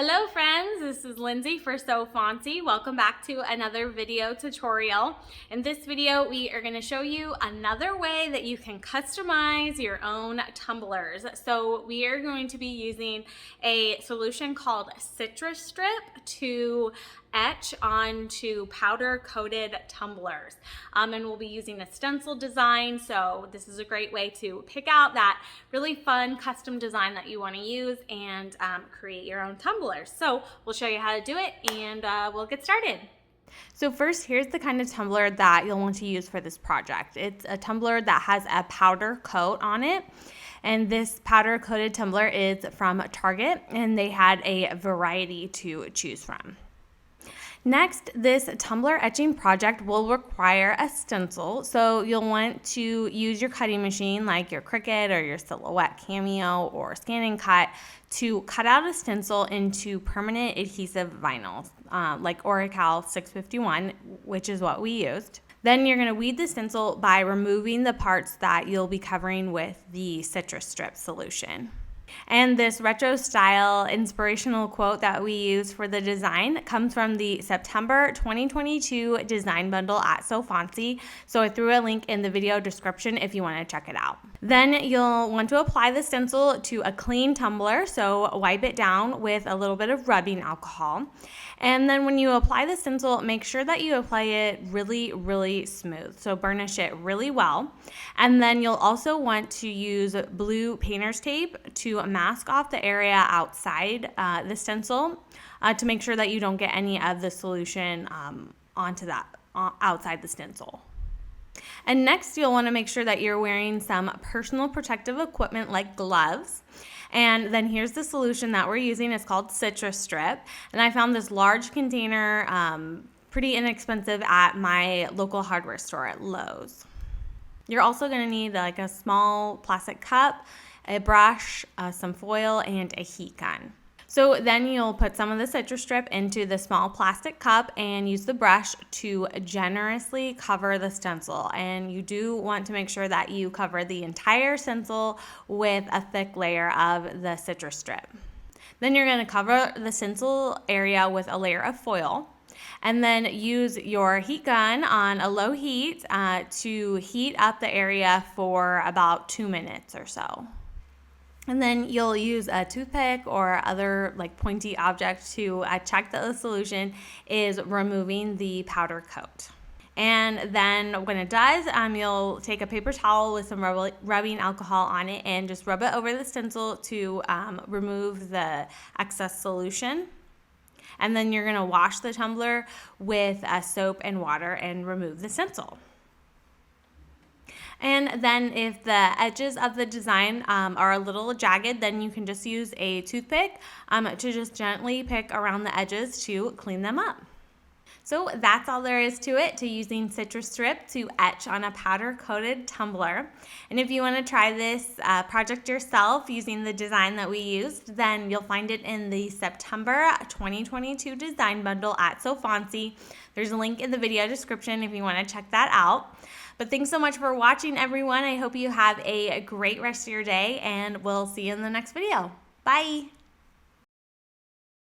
Hello friends, this is Lindsay for Fontsy. Welcome back to another video tutorial. In this video, we are going to show you another way that you can customize your own tumblers. So we are going to be using a solution called CitriStrip to etch onto powder coated tumblers. And we'll be using a stencil design. So this is a great way to pick out that really fun custom design that you want to use and create your own tumblers. So we'll show you how to do it and we'll get started. So first, here's the kind of tumbler that you'll want to use for this project. It's a tumbler that has a powder coat on it. And this powder coated tumbler is from Target, and they had a variety to choose from. Next, this tumbler etching project will require a stencil, so you'll want to use your cutting machine like your Cricut or your Silhouette Cameo or Scan and Cut to cut out a stencil into permanent adhesive vinyl, like Oracal 651, which is what we used. Then you're going to weed the stencil by removing the parts that you'll be covering with the CitriStrip solution. And this retro style inspirational quote that we use for the design comes from the September 2022 design bundle at Fontsy. So I threw a link in the video description if you want to check it out. Then you'll want to apply the stencil to a clean tumbler. So wipe it down with a little bit of rubbing alcohol. And then when you apply the stencil, make sure that you apply it really smooth. So burnish it really well. And then you'll also want to use blue painter's tape to mask off the area outside the stencil to make sure that you don't get any of the solution onto that outside the stencil. And next, you'll want to make sure that you're wearing some personal protective equipment like gloves. And then here's the solution that we're using. It's called CitriStrip. And I found this large container pretty inexpensive at my local hardware store at Lowe's. You're also going to need like a small plastic cup, a brush, some foil, and a heat gun. So then you'll put some of the CitriStrip into the small plastic cup and use the brush to generously cover the stencil. And you do want to make sure that you cover the entire stencil with a thick layer of the CitriStrip. Then you're going to cover the stencil area with a layer of foil. And then use your heat gun on a low heat to heat up the area for about 2 minutes or so. And then you'll use a toothpick or other like pointy object to check that the solution is removing the powder coat. And then when it does, you'll take a paper towel with some rubbing alcohol on it and just rub it over the stencil to remove the excess solution. And then you're going to wash the tumbler with soap and water and remove the stencil. And then if the edges of the design are a little jagged, then you can just use a toothpick to just gently pick around the edges to clean them up. So that's all there is to it, to using CitriStrip to etch on a powder-coated tumbler. And if you want to try this project yourself using the design that we used, then you'll find it in the September 2022 design bundle at Fontsy. There's a link in the video description if you want to check that out. But thanks so much for watching, everyone. I hope you have a great rest of your day, and we'll see you in the next video. Bye.